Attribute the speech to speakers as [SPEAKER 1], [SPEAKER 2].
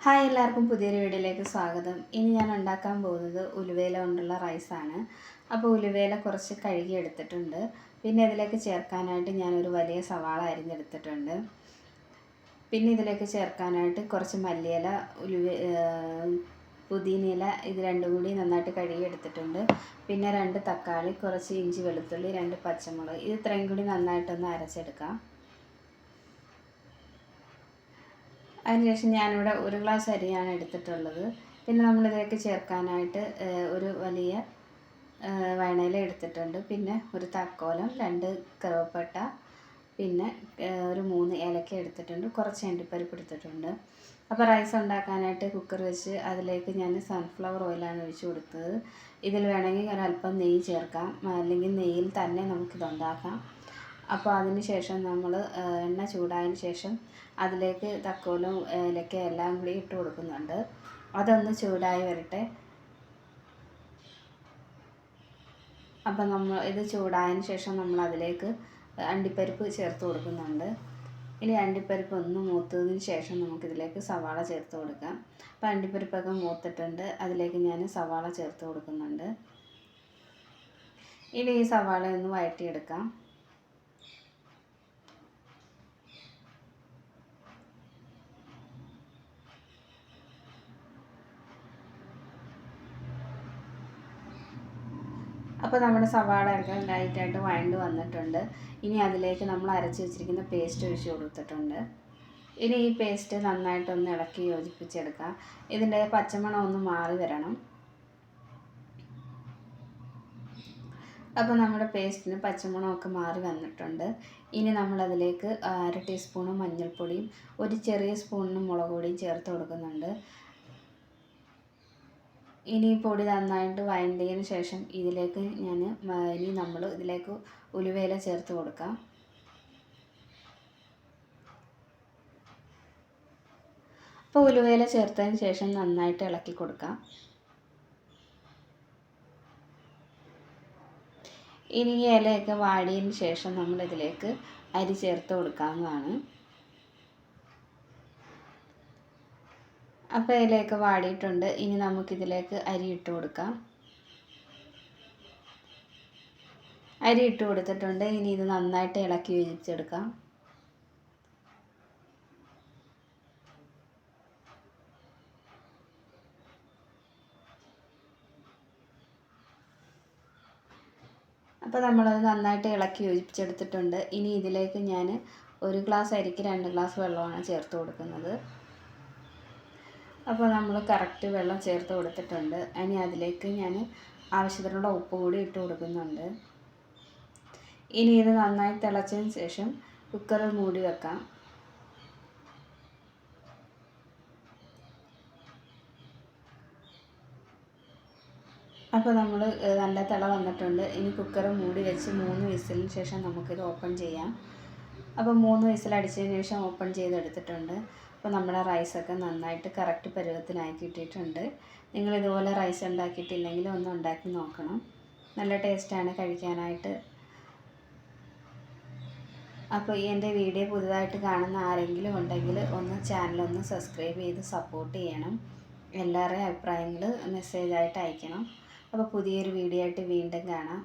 [SPEAKER 1] Hi, എല്ലാവർക്കും പുതിയൊരു വീഡിയോയിലേക്ക് സ്വാഗതം. ഇനി ഞാൻ ഉണ്ടാക്കാൻ പോകുന്നത് ഉലുവേല കൊണ്ടുള്ള റൈസാണ്. അപ്പോൾ ഉലുവേല കുറച്ച് കഴുകി എടുത്തിട്ടുണ്ട്. പിന്നെ ഇതിലേക്ക് ചേർക്കാനായിട്ട് ഞാനൊരു വലിയ സവാള അരിഞ്ഞെടുത്തിട്ടുണ്ട്. പിന്നെ ഇതിലേക്ക് ചേർക്കാനായിട്ട് കുറച്ച് മല്ലിയില, പുതിനയില, ഇത് രണ്ടും കൂടി നന്നായിട്ട് കഴുകി എടുത്തിട്ടുണ്ട്. പിന്നെ 2 തക്കാളി, കുറച്ച് ഇഞ്ചി, വെളുത്തുള്ളി, 2 പച്ചമുളക്, ഇത് ഇത്രയും കൂടി നന്നായിട്ടൊന്ന് അരച്ചെടുക്കാം. അതിനുശേഷം ഞാനിവിടെ 1 ഗ്ലാസ് അരിയാണ് എടുത്തിട്ടുള്ളത്. പിന്നെ നമ്മളിതിലേക്ക് ചേർക്കാനായിട്ട് ഒരു വലിയ വയണയില എടുത്തിട്ടുണ്ട്. പിന്നെ ഒരു തക്കോലം, 2 കറുവപ്പട്ട, പിന്നെ ഒരു 3 ഏലക്ക എടുത്തിട്ടുണ്ട്. കുറച്ച് അണ്ടിപ്പരിപ്പ് എടുത്തിട്ടുണ്ട്. അപ്പോൾ റൈസ് ഉണ്ടാക്കാനായിട്ട് കുക്കർ വെച്ച് അതിലേക്ക് ഞാൻ സൺഫ്ലവർ ഓയിലാണ് ഒഴിച്ച് കൊടുത്തത്. ഇതിൽ വേണമെങ്കിൽ ഒരല്പം നെയ്യ് ചേർക്കാം, അല്ലെങ്കിൽ നെയ്യിൽ തന്നെ നമുക്കിതുണ്ടാക്കാം. അപ്പോൾ അതിന് ശേഷം നമ്മൾ എണ്ണ ചൂടായതിന് ശേഷം അതിലേക്ക് തക്കോലും ഏലക്ക എല്ലാം കൂടി ഇട്ട് കൊടുക്കുന്നുണ്ട്. അതൊന്ന് ചൂടായി വരട്ടെ. അപ്പോൾ ഇത് ചൂടായതിന് ശേഷം നമ്മൾ അതിലേക്ക് അണ്ടിപ്പരിപ്പ് ചേർത്ത് കൊടുക്കുന്നുണ്ട്. ഇനി അണ്ടിപ്പരിപ്പ് ഒന്ന് മൂത്തതിന് ശേഷം നമുക്കിതിലേക്ക് സവാള ചേർത്ത് കൊടുക്കാം. അപ്പോൾ അണ്ടിപ്പരിപ്പൊക്കെ മൂത്തിട്ടുണ്ട്. അതിലേക്ക് ഞാൻ സവാള ചേർത്ത് കൊടുക്കുന്നുണ്ട്. ഇനി ഈ സവാള ഒന്ന് വഴറ്റിയെടുക്കാം. അപ്പോൾ നമ്മുടെ സവാളയൊക്കെ ലൈറ്റായിട്ട് വഴണ്ട് വന്നിട്ടുണ്ട്. ഇനി അതിലേക്ക് നമ്മൾ അരച്ച് വെച്ചിരിക്കുന്ന പേസ്റ്റ് ഒഴിച്ച് കൊടുത്തിട്ടുണ്ട്. ഇനി ഈ പേസ്റ്റ് നന്നായിട്ടൊന്ന് ഇളക്കി യോജിപ്പിച്ചെടുക്കാം. ഇതിൻ്റെ പച്ചമണം ഒന്ന് മാറി വരണം. അപ്പോൾ നമ്മുടെ പേസ്റ്റിന് പച്ചമണമൊക്കെ മാറി വന്നിട്ടുണ്ട്. ഇനി നമ്മളതിലേക്ക് 1/2 ടീസ്പൂണ് മഞ്ഞൾപ്പൊടിയും 1 ചെറിയ സ്പൂണിന് മുളക് പൊടിയും ചേർത്ത് കൊടുക്കുന്നുണ്ട്. ഇനി പൊടി നന്നായിട്ട് വഴണ്ടിയതിന് ശേഷം ഇതിലേക്ക് നമ്മൾ ഇതിലേക്ക് ഉലുവേല ചേർത്ത് കൊടുക്കാം. അപ്പോൾ ഉലുവേല ചേർത്തതിന് ശേഷം നന്നായിട്ട് ഇളക്കി കൊടുക്കാം. ഇനി ഈ ഇലയൊക്കെ വാടിയതിന് ശേഷം നമ്മളിതിലേക്ക് അരി ചേർത്ത് കൊടുക്കാവുന്നതാണ്. അപ്പോൾ ഇലയൊക്കെ വാടിയിട്ടുണ്ട്. ഇനി നമുക്കിതിലേക്ക് അരി ഇട്ട് കൊടുക്കാം. അരി ഇട്ട് കൊടുത്തിട്ടുണ്ട്. ഇനി ഇത് നന്നായിട്ട് ഇളക്കി യോജിപ്പിച്ചെടുക്കാം. അപ്പോൾ നമ്മളത് നന്നായിട്ട് ഇളക്കി യോജിപ്പിച്ചെടുത്തിട്ടുണ്ട്. ഇനി ഇതിലേക്ക് ഞാൻ 1 ഗ്ലാസ് അരിക്ക് 2 ഗ്ലാസ് വെള്ളമാണ് ചേർത്ത് കൊടുക്കുന്നത്. അപ്പോൾ നമ്മൾ കറക്റ്റ് വെള്ളം ചേർത്ത് കൊടുത്തിട്ടുണ്ട്. ഇനി അതിലേക്ക് ഞാൻ ആവശ്യത്തിനുള്ള ഉപ്പ് കൂടി ഇട്ട് കൊടുക്കുന്നുണ്ട്. ഇനി ഇത് നന്നായി തിളച്ചതിന് ശേഷം കുക്കറിൽ മൂടി വെക്കാം. അപ്പോൾ നമ്മൾ നല്ല തിള വന്നിട്ടുണ്ട്. ഇനി കുക്കർ മൂടി വെച്ച് 3 വിസിലിന് ശേഷം നമുക്കിത് ഓപ്പൺ ചെയ്യാം. അപ്പോൾ 3 വിസിൽ അടിച്ചതിന് ശേഷം ഓപ്പൺ ചെയ്തെടുത്തിട്ടുണ്ട്. അപ്പോൾ നമ്മുടെ റൈസൊക്കെ നന്നായിട്ട് കറക്റ്റ് പരുവത്തിനായി കിട്ടിയിട്ടുണ്ട്. നിങ്ങളിതുപോലെ റൈസ് ഉണ്ടാക്കിയിട്ടില്ലെങ്കിൽ ഒന്ന് ഉണ്ടാക്കി നോക്കണം. നല്ല ടേസ്റ്റാണ് കഴിക്കാനായിട്ട്. അപ്പോൾ എൻ്റെ വീഡിയോ പുതുതായിട്ട് കാണുന്ന ആരെങ്കിലും ഉണ്ടെങ്കിൽ ചാനലൊന്ന് സബ്സ്ക്രൈബ് ചെയ്ത് സപ്പോർട്ട് ചെയ്യണം. എല്ലാവരുടെയും അഭിപ്രായങ്ങൾ മെസ്സേജായിട്ട് അയക്കണം. അപ്പോൾ പുതിയൊരു വീഡിയോ ആയിട്ട് വീണ്ടും കാണാം.